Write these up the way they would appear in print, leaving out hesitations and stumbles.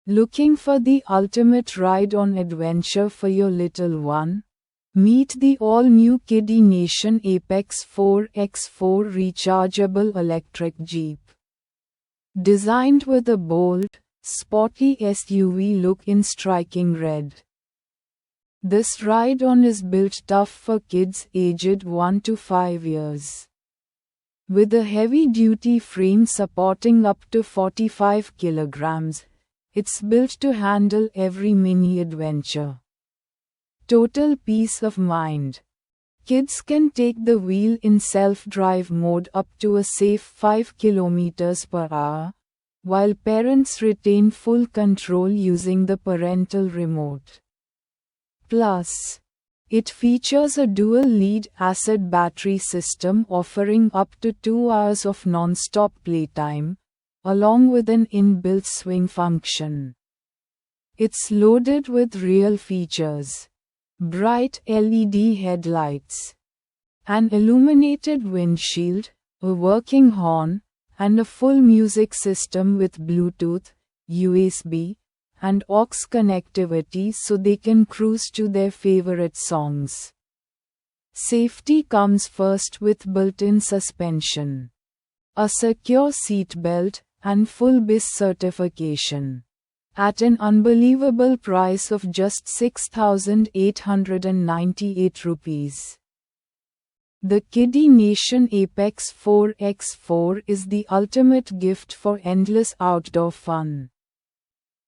Looking for the ultimate ride-on adventure for your little one? Meet the all-new Kiddy Nation APEX 4x4 rechargeable electric Jeep. Designed with a bold, sporty SUV look in striking red. This ride-on is built tough for kids aged 1 to 5 years. With a heavy-duty frame supporting up to 45 kilograms, it's built to handle every mini adventure. Total peace of mind. Kids can take the wheel in self-drive mode up to a safe 5 km per hour, while parents retain full control using the parental remote. Plus, it features a dual lead-acid battery system offering up to 2 hours of non-stop playtime, along with an inbuilt swing function. It's loaded with real features: bright LED headlights, an illuminated windshield, a working horn, and a full music system with Bluetooth, USB, and aux connectivity so they can cruise to their favorite songs. Safety comes first with built-in suspension, a secure seat belt, and full BIS certification. At an unbelievable price of just 6,898 rupees. The Kiddy Nation APEX 4x4 is the ultimate gift for endless outdoor fun.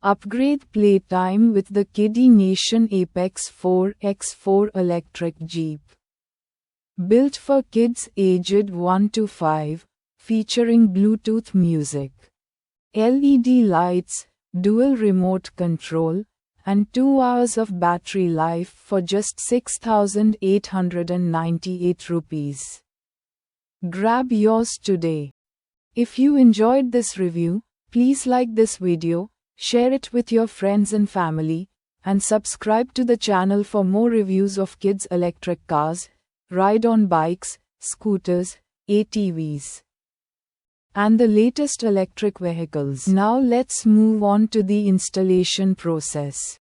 Upgrade playtime with the Kiddy Nation APEX 4x4 electric Jeep. Built for kids aged 1 to 5, featuring Bluetooth music, LED lights, dual remote control, and 2 hours of battery life for just 6,898 rupees. Grab yours today. If you enjoyed this review, please like this video, share it with your friends and family, and subscribe to the channel for more reviews of kids' electric cars, ride-on bikes, scooters, ATVs, and the latest electric vehicles. Now let's move on to the installation process.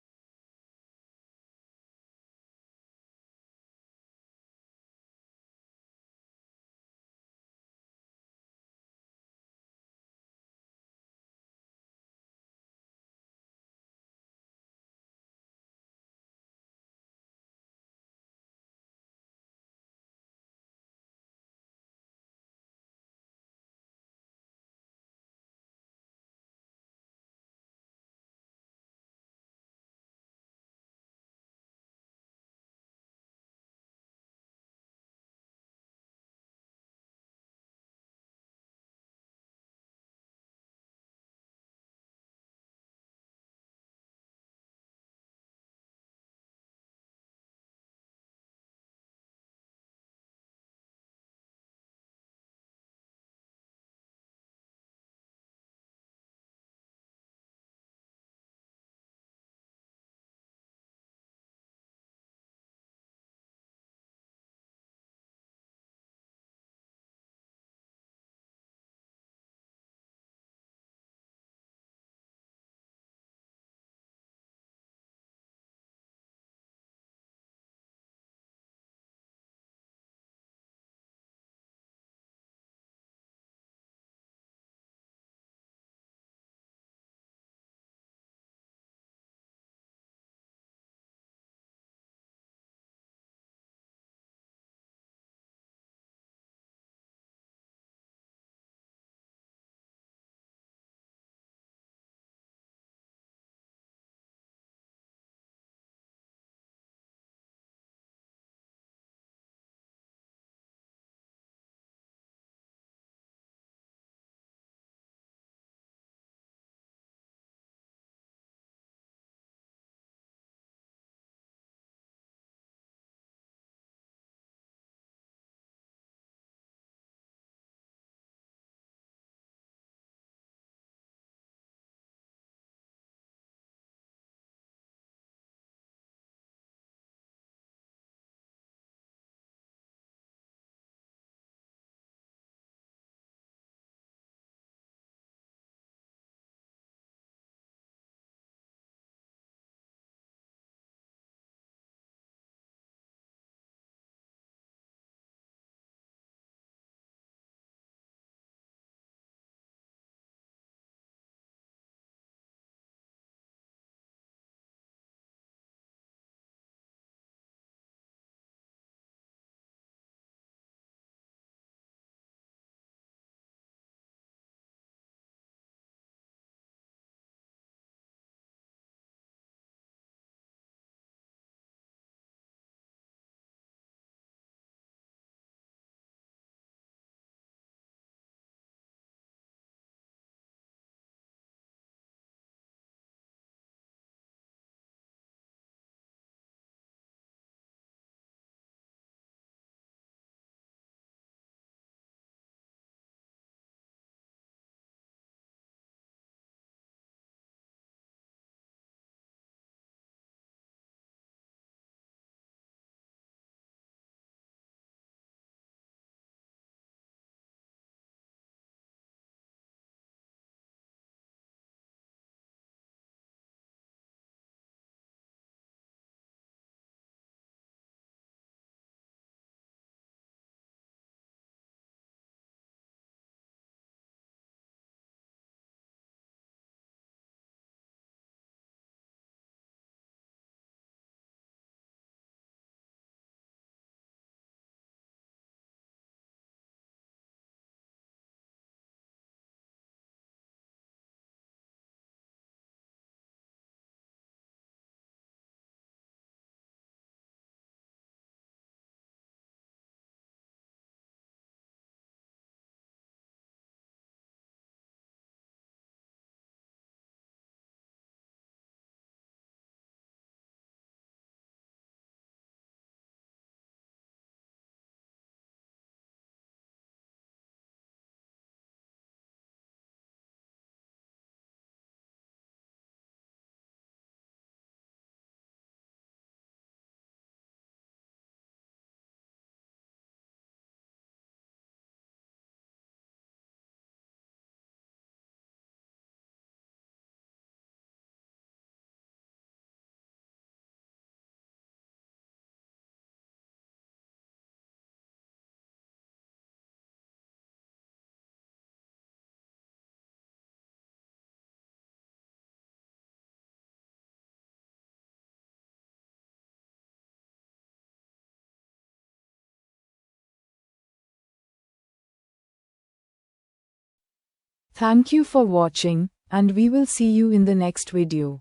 Thank you for watching, and we will see you in the next video.